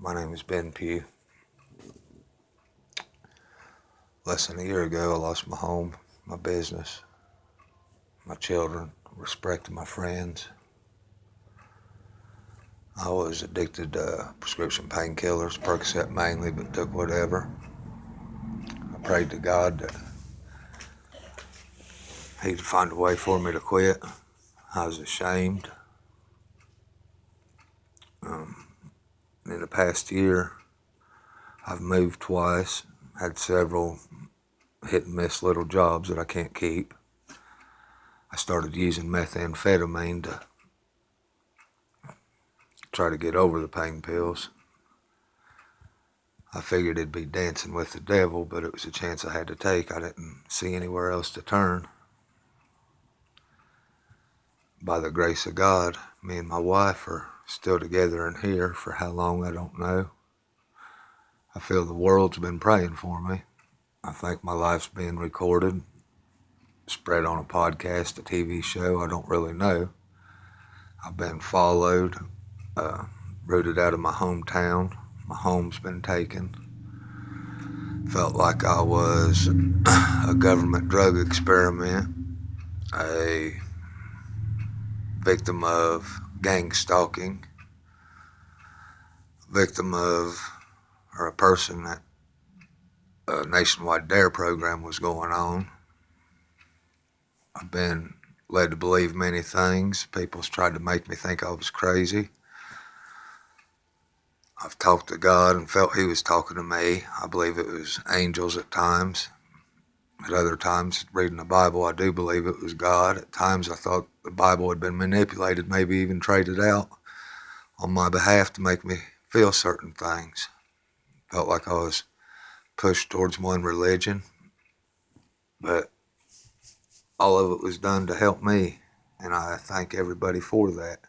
My name is Ben Pugh. Less than a year ago, I lost my home, my business, my children, respect to my friends. I was addicted to prescription painkillers, Percocet mainly, but took whatever. I prayed to God that He'd find a way for me to quit. I was ashamed. In the past year, I've moved twice, had several hit and miss little jobs that I can't keep. I started using methamphetamine to try to get over the pain pills. I figured it'd be dancing with the devil, but it was a chance I had to take. I didn't see anywhere else to turn. By the grace of God, me and my wife are still together in here. For how long, I don't know. I feel the world's been praying for me. I think my life's being recorded, spread on a podcast, a TV show, I don't really know. I've been followed, rooted out of my hometown. My home's been taken. Felt like I was a government drug experiment, a victim of gang stalking, victim of, or a person that a nationwide DARE program was going on. I've been led to believe many things. People's tried to make me think I was crazy. I've talked to God and felt He was talking to me. I believe it was angels at times. At other times, reading the Bible, I do believe it was God. At times, I thought the Bible had been manipulated, maybe even traded out on my behalf to make me feel certain things. Felt like I was pushed towards one religion, but all of it was done to help me, and I thank everybody for that.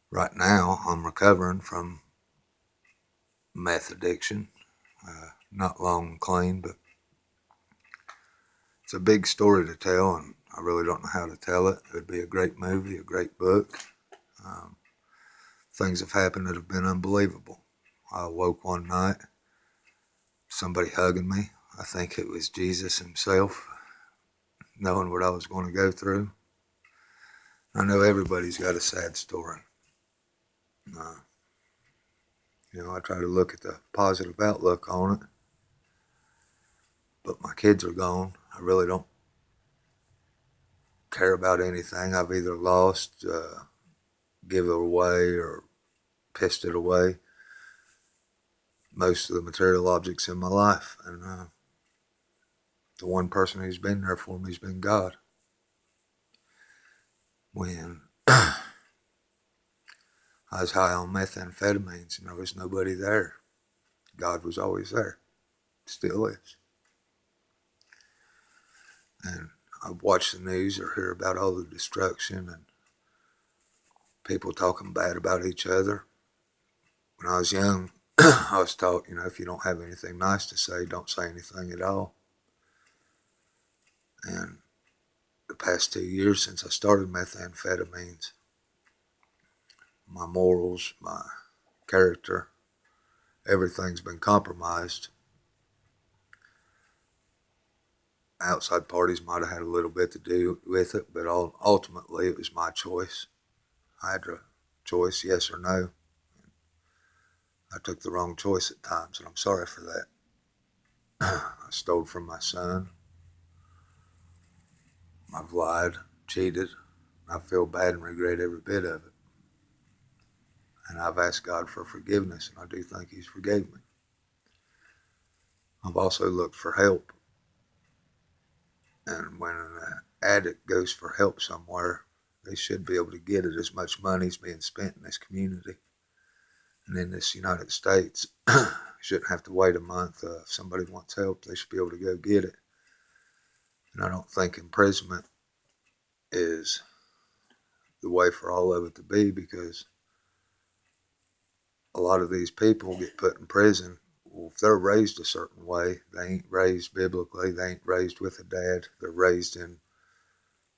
Right now, I'm recovering from meth addiction. Not long and clean, but it's a big story to tell, and I really don't know how to tell it. It would be a great movie, a great book. Um, Things have happened that have been unbelievable. I awoke one night, somebody hugging me. I think it was Jesus himself, knowing what I was going to go through. I know everybody's got a sad story. Uh, I try to look at the positive outlook on it, but my kids are gone. I really don't care about anything. I've either lost, give it away, or pissed it away. Most of the material objects in my life, and the one person who's been there for me has been God. When I was high on methamphetamines and there was nobody there, God was always there, still is. And I watch the news or hear about all the destruction and people talking bad about each other. When I was young, I was taught, if you don't have anything nice to say, don't say anything at all. And the past 2 years since I started methamphetamines, my morals, my character, everything's been compromised. Outside parties might have had a little bit to do with it, but ultimately it was my choice. I had a choice, yes or no. I took the wrong choice at times, and I'm sorry for that. I stole from my son. I've lied, cheated. I feel bad and regret every bit of it. And I've asked God for forgiveness, and I do think He's forgave me. I've also looked for help. And when an addict goes for help somewhere, they should be able to get it. As much money is being spent in this community and in this United States. Shouldn't have to wait a month. If somebody wants help, they should be able to go get it. And I don't think imprisonment is the way for all of it to be, because a lot of these people get put in prison. Well, if they're raised a certain way, they ain't raised biblically, they ain't raised with a dad, they're raised in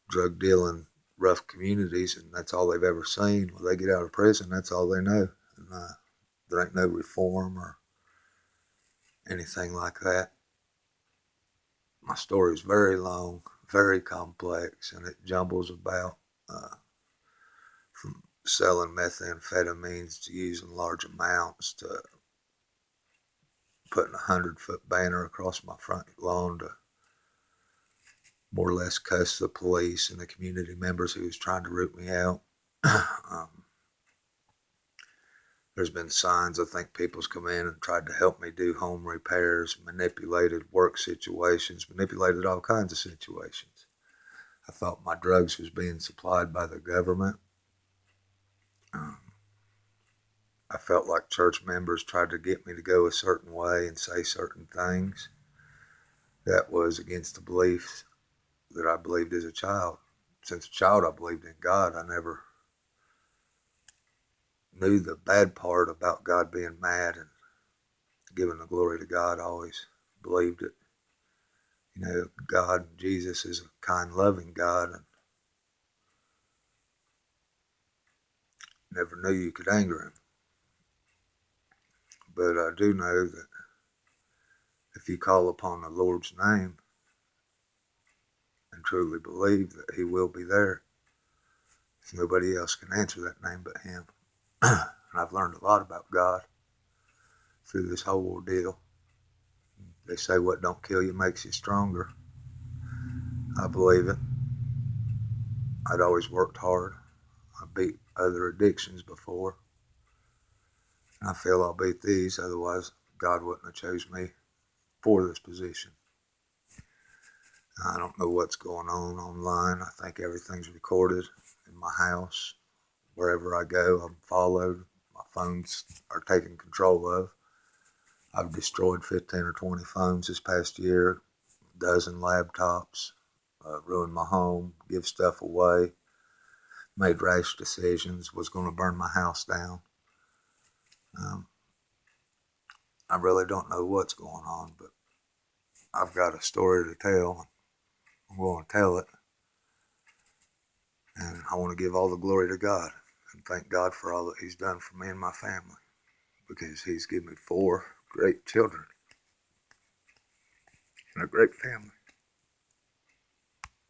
drug dealing, rough communities, and that's all they've ever seen. When they get out of prison, that's all they know. And there ain't no reform or anything like that. My story is very long, very complex, and it jumbles about from selling methamphetamines to using large amounts to putting a 100-foot banner across my front lawn to more or less cuss the police and the community members who was trying to root me out. There's been signs. I think people's come in and tried to help me do home repairs, manipulated work situations, manipulated all kinds of situations. I thought my drugs was being supplied by the government. I felt like church members tried to get me to go a certain way and say certain things that was against the beliefs that I believed as a child. Since a child, I believed in God. I never knew the bad part about God being mad and giving the glory to God. I always believed it. You know, God, Jesus is a kind, loving God, and never knew you could anger him. But I do know that if you call upon the Lord's name and truly believe that he will be there, nobody else can answer that name but him. And I've learned a lot about God through this whole ordeal. They say what don't kill you makes you stronger. I believe it. I'd always worked hard. I beat other addictions before. And I feel I'll beat these, otherwise God wouldn't have chose me for this position. I don't know what's going on online. I think everything's recorded in my house. Wherever I go, I'm followed. My phones are taken control of. I've destroyed 15 or 20 phones this past year, a dozen laptops, ruined my home, give stuff away, made rash decisions, was going to burn my house down. I really don't know what's going on, but I've got a story to tell. I'm going to tell it. And I want to give all the glory to God and thank God for all that he's done for me and my family, because he's given me 4 great children and a great family.